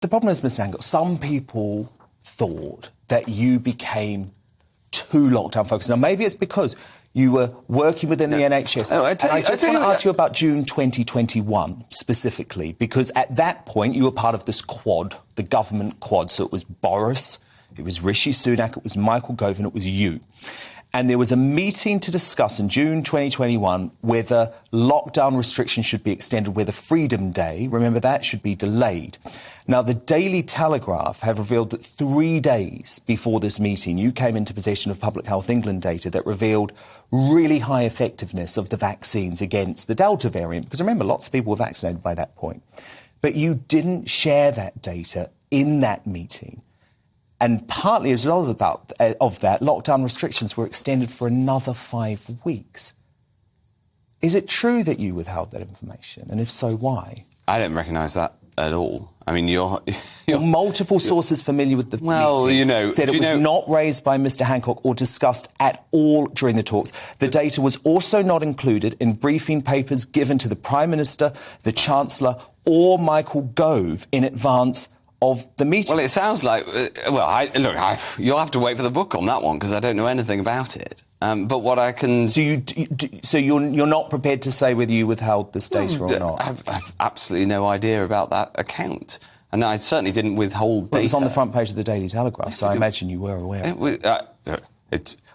The problem is, Mr. Hancock, some people thought that you became too lockdown-focused. Now, maybe it's because you were working within the NHS. I just want to ask you about June 2021 specifically, because at that point you were part of this quad, the government quad. So it was Boris, it was Rishi Sunak, it was Michael Gove, and it was you. And there was a meeting to discuss in June 2021 whether lockdown restrictions should be extended, whether Freedom Day, remember that, should be delayed. Now, the Daily Telegraph have revealed that 3 days before this meeting, you came into possession of Public Health England data that revealed really high effectiveness of the vaccines against the Delta variant. Because remember, lots of people were vaccinated by that point. But you didn't share that data in that meeting. And partly as a result of that, lockdown restrictions were extended for another 5 weeks. Is it true that you withheld that information? And if so, why? I don't recognise that at all. I mean, you're multiple sources familiar with the meeting said it was not raised by Mr. Hancock or discussed at all during the talks. The data was also not included in briefing papers given to the Prime Minister, the Chancellor or Michael Gove in advance of the meeting. Well, it sounds like... you'll have to wait for the book on that one, because I don't know anything about it. But what I can... So you're not prepared to say whether you withheld this data or not? I've absolutely no idea about that account. And I certainly didn't withhold data. It was on the front page of the Daily Telegraph, so I imagine you were aware.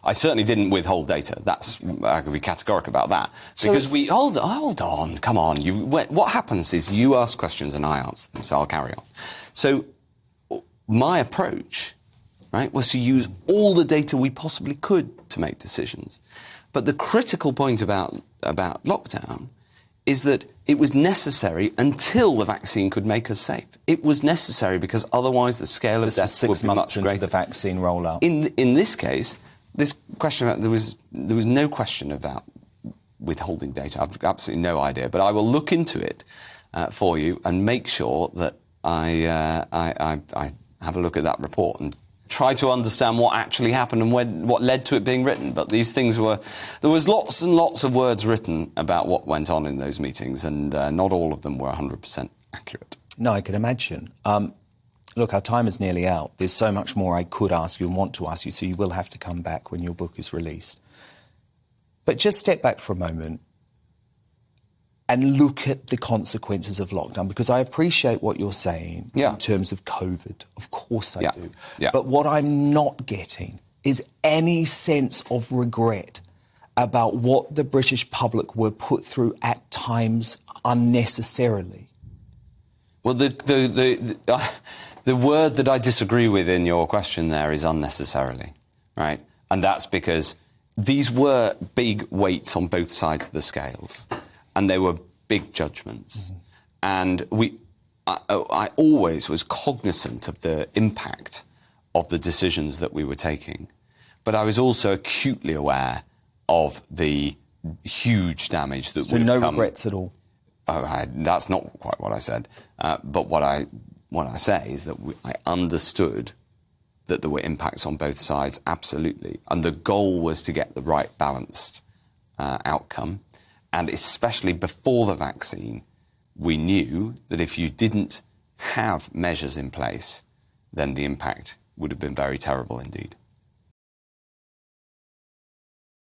I certainly didn't withhold data. I can be categoric about that. Because hold on, come on. What happens is you ask questions and I answer them, so I'll carry on. So my approach, right, was to use all the data we possibly could to make decisions. But the critical point about lockdown is that it was necessary until the vaccine could make us safe. It was necessary because otherwise the scale of death would be much greater. 6 months into the vaccine rollout. In this case, this question about there was no question about withholding data. I've absolutely no idea, but I will look into it for you and make sure that I have a look at that report and try to understand what actually happened and what led to it being written. But these things there was lots and lots of words written about what went on in those meetings, and not all of them were 100% accurate. No, I can imagine. Look, our time is nearly out. There's so much more I could ask you and want to ask you, so you will have to come back when your book is released. But just step back for a moment and look at the consequences of lockdown, because I appreciate what you're saying in terms of COVID. Of course I do. Yeah. But what I'm not getting is any sense of regret about what the British public were put through at times unnecessarily. Well, the word that I disagree with in your question there is unnecessarily, right? And that's because these were big weights on both sides of the scales. And they were big judgments. And I always was cognizant of the impact of the decisions that we were taking. But I was also acutely aware of the huge damage that would have come. So no regrets at all? That's not quite what I said. But what I say is that I understood that there were impacts on both sides, absolutely. And the goal was to get the right balanced outcome. And especially before the vaccine, we knew that if you didn't have measures in place, then the impact would have been very terrible indeed.